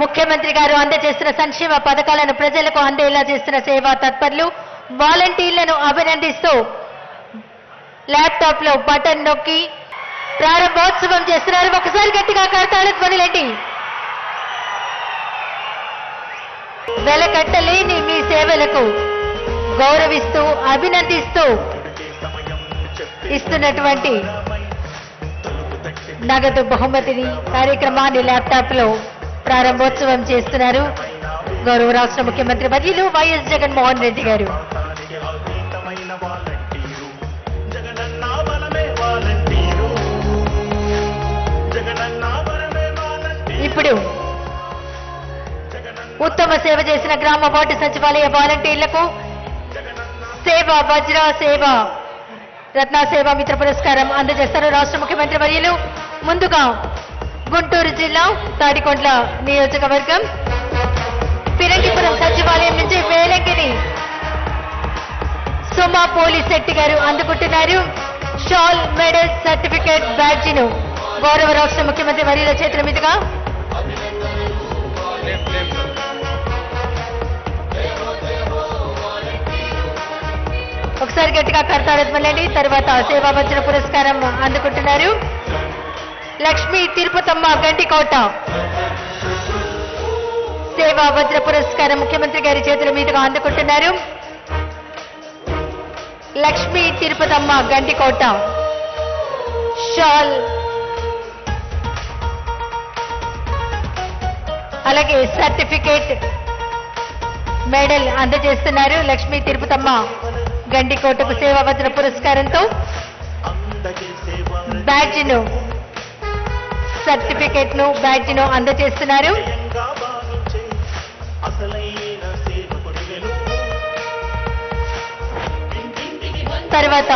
ముఖ్యమంత్రి గారు అందజేస్తున్న సంక్షేమ పథకాలను ప్రజలకు అందేలా చేస్తున్న సేవా తత్పరులు వాలంటీర్లను అభినందిస్తూ ల్యాప్టాప్ లో బటన్ నొక్కి ప్రారంభోత్సవం చేస్తున్నారు. ఒకసారి గట్టిగా కరతాళ ధ్వనులండి. వెలకట్టలేని మీ సేవలకు గౌరవిస్తూ అభినందిస్తూ ఇస్తున్నటువంటి నగదు బహుమతిని కార్యక్రమాన్ని ల్యాప్టాప్ లో ప్రారంభోత్సవం చేస్తున్నారు గౌరవ రాష్ట్ర ముఖ్యమంత్రి వర్యులు వైఎస్ జగన్మోహన్ రెడ్డి గారు. ఇప్పుడు ఉత్తమ సేవ చేసిన గ్రామ వార్డు సచివాలయ వాలంటీర్లకు సేవా వజ్ర సేవ రత్న సేవా మిత్ర పురస్కారం అందజేస్తారు రాష్ట్ర ముఖ్యమంత్రి వర్యులు. ముందుగా గుంటూరు జిల్లా తాడికొండ్ల నియోజకవర్గం ఫిరంగిపురం సచివాలయం నుంచి వేలంగిని సుమా పోలీస్ శెట్టి గారు అందుకుంటున్నారు. షాల్ మెడల్ సర్టిఫికేట్ బ్యాడ్జిను గౌరవ రాష్ట్ర ముఖ్యమంత్రి వర్యుల చేతుల మీదుగా ఒకసారి గట్టిగా కర్తాడమల్లండి. తర్వాత సేవా వజ్ర పురస్కారం అందుకుంటున్నారు లక్ష్మీ తిరుపతమ్మ గంటికోట. సేవా వజ్ర పురస్కారం ముఖ్యమంత్రి గారి చేతుల మీదుగా అందుకుంటున్నారు లక్ష్మీ తిరుపతమ్మ గంటికోట. షాల్ అలాగే సర్టిఫికేట్ మెడల్ అందజేస్తున్నారు లక్ష్మీ తిరుపతమ్మ గండికోటకు సేవా వజ్ర పురస్కారంతో బ్యాడ్జ్ను సర్టిఫికేట్ ను బ్యాడ్జ్ను అందజేస్తున్నారు. తర్వాత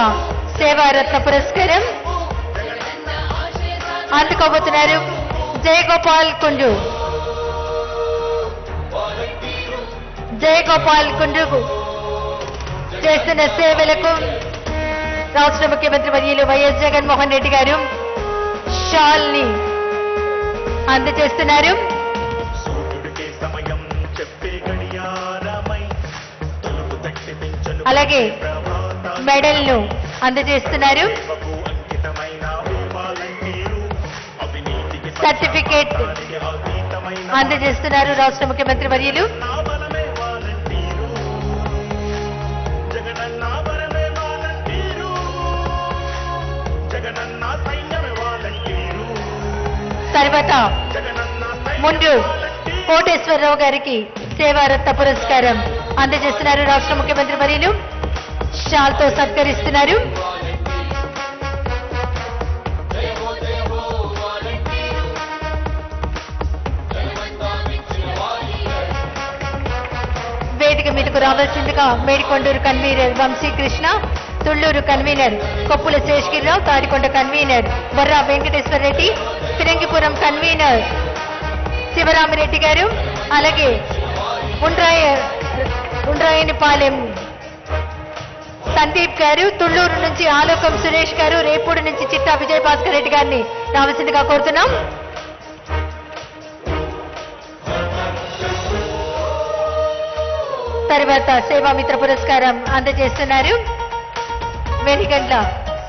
సేవారత్న పురస్కారం అందుకోబోతున్నారు జయగోపాల్ కుండ్రు. జయగోపాల్ కుండ్రుకు చేస్తున్న సేవలకు రాష్ట్ర ముఖ్యమంత్రి వర్యులు వైఎస్ జగన్మోహన్ రెడ్డి గారు షాల్ ని అందజేస్తున్నారు. అలాగే మెడల్ ను అందజేస్తున్నారు. సర్టిఫికేట్ అందజేస్తున్నారు రాష్ట్ర ముఖ్యమంత్రి వర్యులు. తర్వాత ముందు కోటేశ్వరరావు గారికి సేవారత్న పురస్కారం అందజేస్తున్నారు రాష్ట్ర ముఖ్యమంత్రి వర్యులు. షాల్తో సత్కరిస్తున్నారు. వేదిక మీదకు రావాల్సిందిగా Medikonduru convener Vamsikrishna, Thullur convener Koppula Seshagirirao, Tadikonda convener Borra Venkateswara Reddy, Phirangipuram convener Sivaramireddy గారు, అలాగే ఉండ్రాయనిపాలెం సందీప్ గారు, తుళ్లూరు నుంచి ఆలోకం సురేష్ గారు, రేపూడి నుంచి చిట్టా విజయ భాస్కర్ రెడ్డి గారిని రావాల్సిందిగా కోరుతున్నాం. తర్వాత సేవామిత్ర పురస్కారం అందజేస్తున్నారు వెనిగండ్ల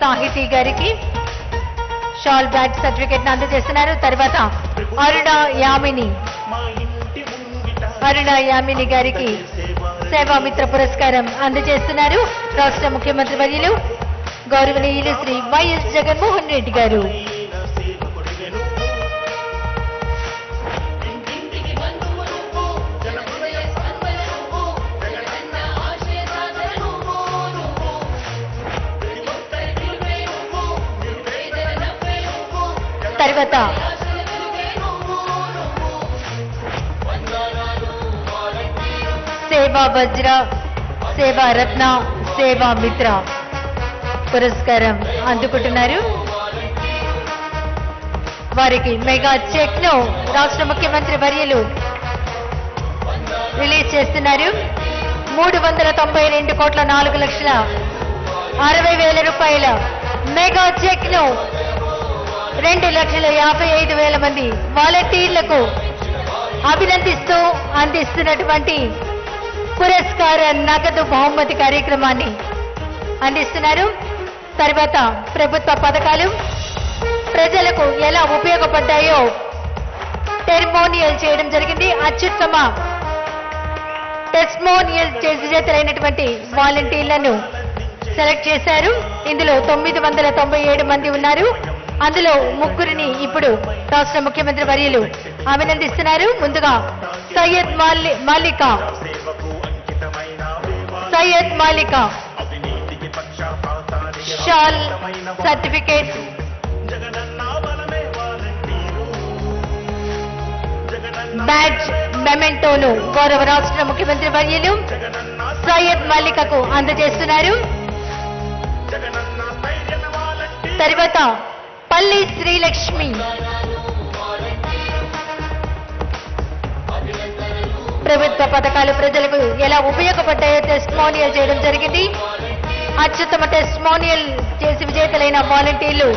సాహితీ గారికి. షాల్ బ్యాగ్ సర్టిఫికేట్ అందజేస్తున్నారు. తర్వాత అరుణ యామిని గారికి సేవామిత్ర పురస్కారం అందజేస్తున్నారు రాష్ట్ర ముఖ్యమంత్రి వర్యులు గౌరవనీయులు శ్రీ వైఎస్ జగన్మోహన్ రెడ్డి గారు. తర్వాత సేవా వజ్ర, సేవా రత్న, సేవా మిత్ర పురస్కారం అందుకుంటున్నారు. వారికి మెగా చెక్ ను రాష్ట్ర ముఖ్యమంత్రి వర్యులు రిలీజ్ చేస్తున్నారు. 392,04,60,00,000 రూపాయల మెగా చెక్ ను 2,55,000 మంది వాలంటీర్లకు అభినందిస్తూ అందిస్తున్నటువంటి పురస్కార నగదు బహుమతి కార్యక్రమాన్ని అందిస్తున్నారు. తర్వాత ప్రభుత్వ పథకాలు ప్రజలకు ఎలా ఉపయోగపడ్డాయో టెస్టిమోనియల్ చేయడం జరిగింది. అత్యుత్తమ టెస్టిమోనియల్ విజేతలైనటువంటి వాలంటీర్లను సెలెక్ట్ చేశారు. ఇందులో 997 మంది ఉన్నారు. అందులో ముగ్గురిని ఇప్పుడు రాష్ట్ర ముఖ్యమంత్రి వర్యులు అభినందిస్తున్నారు. ముందుగా సయ్యద్ మాలికా షాల్ సర్టిఫికేట్ బ్యాడ్జ్ మెమెంటోను గౌరవ రాష్ట్ర ముఖ్యమంత్రి వర్యులు సయ్యద్ మాలికకు అందజేస్తున్నారు. తర్వాత పల్లి శ్రీలక్ష్మి ప్రభుత్వ పథకాలు ప్రజలకు ఎలా ఉపయోగపడ్డాయో టెస్టిమోనియల్ చేయడం జరిగింది. అత్యుత్తమ టెస్టిమోనియల్ చేసి విజేతలైన వాలంటీర్లు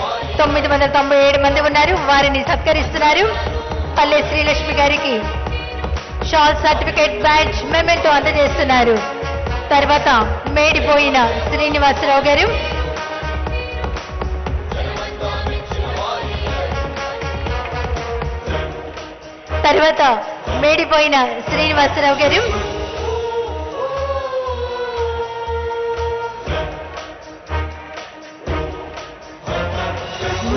997 మంది ఉన్నారు. వారిని సత్కరిస్తున్నారు. పల్లె శ్రీలక్ష్మి గారికి షాల్ సర్టిఫికేట్ బ్యాడ్జ్ మెమెంటో అందజేస్తున్నారు. తర్వాత మేడిపోయిన శ్రీనివాసరావు గారు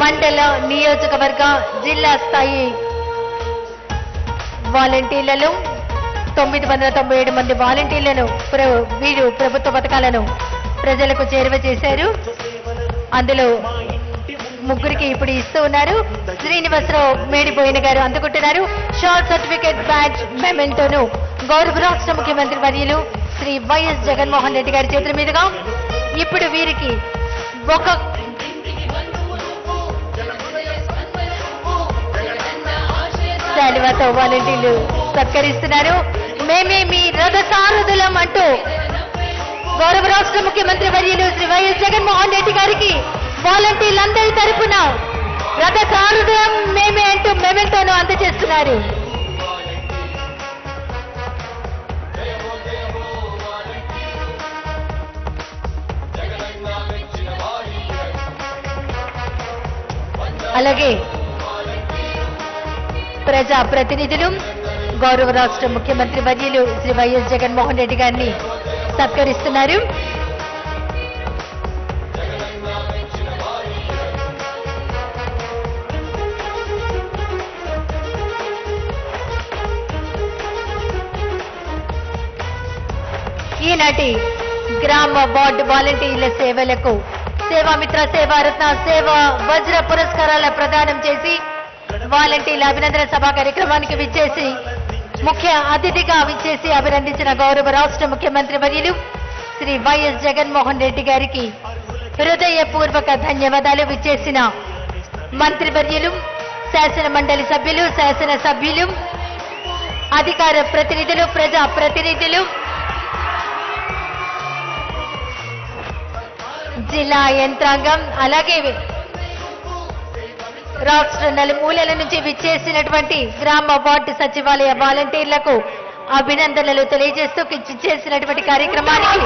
మండల నియోజకవర్గ జిల్లా స్థాయి వాలంటీర్లలో 997 మంది వాలంటీర్లను వీరు ప్రభుత్వ పథకాలను ప్రజలకు చేరువ చేశారు. అందులో ముగ్గురికి ఇప్పుడు ఇస్తూ ఉన్నారు. శ్రీనివాసరావు మేడిపోయిన గారు అందుకుంటున్నారు. షార్ట్ సర్టిఫికేట్ బ్యాడ్జ్ మెమెంటోను గౌరవ రాష్ట్ర ముఖ్యమంత్రి వర్యులు శ్రీ వైఎస్ జగన్మోహన్ రెడ్డి గారి చేతుల మీదుగా ఇప్పుడు వీరికి ఒక శాలువాతో వాలంటీర్లు సత్కరిస్తున్నారు. మేమే మీ రథసారథులం అంటూ గౌరవ రాష్ట్ర ముఖ్యమంత్రి వర్యులు శ్రీ వైఎస్ జగన్మోహన్ రెడ్డి గారికి వాలంటీర్లందరి తరపున రథసారథులం మేమే అంటూ మెమెంటోను అందజేస్తున్నారు. అలాగే ప్రజా ప్రతినిధులు గౌరవ రాష్ట్ర ముఖ్యమంత్రి వర్యులు శ్రీ వైఎస్ జగన్మోహన్ రెడ్డి గారిని సత్కరిస్తున్నారు. ఈనాటి గ్రామ వార్డు వాలంటీర్ల సేవలకు సేవామిత్ర సేవారత్న సేవా వజ్ర పురస్కారాల ప్రదానం చేసి వాలంటీర్ల అభినందన సభ కార్యక్రమానికి విచ్చేసి ముఖ్య అతిథిగా విచ్చేసి అభినందించిన గౌరవ రాష్ట్ర ముఖ్యమంత్రి వర్యులు శ్రీ వైఎస్ జగన్మోహన్ రెడ్డి గారికి హృదయపూర్వక ధన్యవాదాలు. విచ్చేసిన మంత్రివర్యులు, శాసన మండలి సభ్యులు, శాసన సభ్యులు, అధికార ప్రతినిధులు, ప్రజా ప్రతినిధులు, జిల్లా యంత్రాంగం, అలాగే రాష్ట్ర నలుమూలల నుంచి విచ్చేసినటువంటి గ్రామ వార్డు సచివాలయ వాలంటీర్లకు అభినందనలు తెలియజేస్తూ చేసినటువంటి కార్యక్రమానికి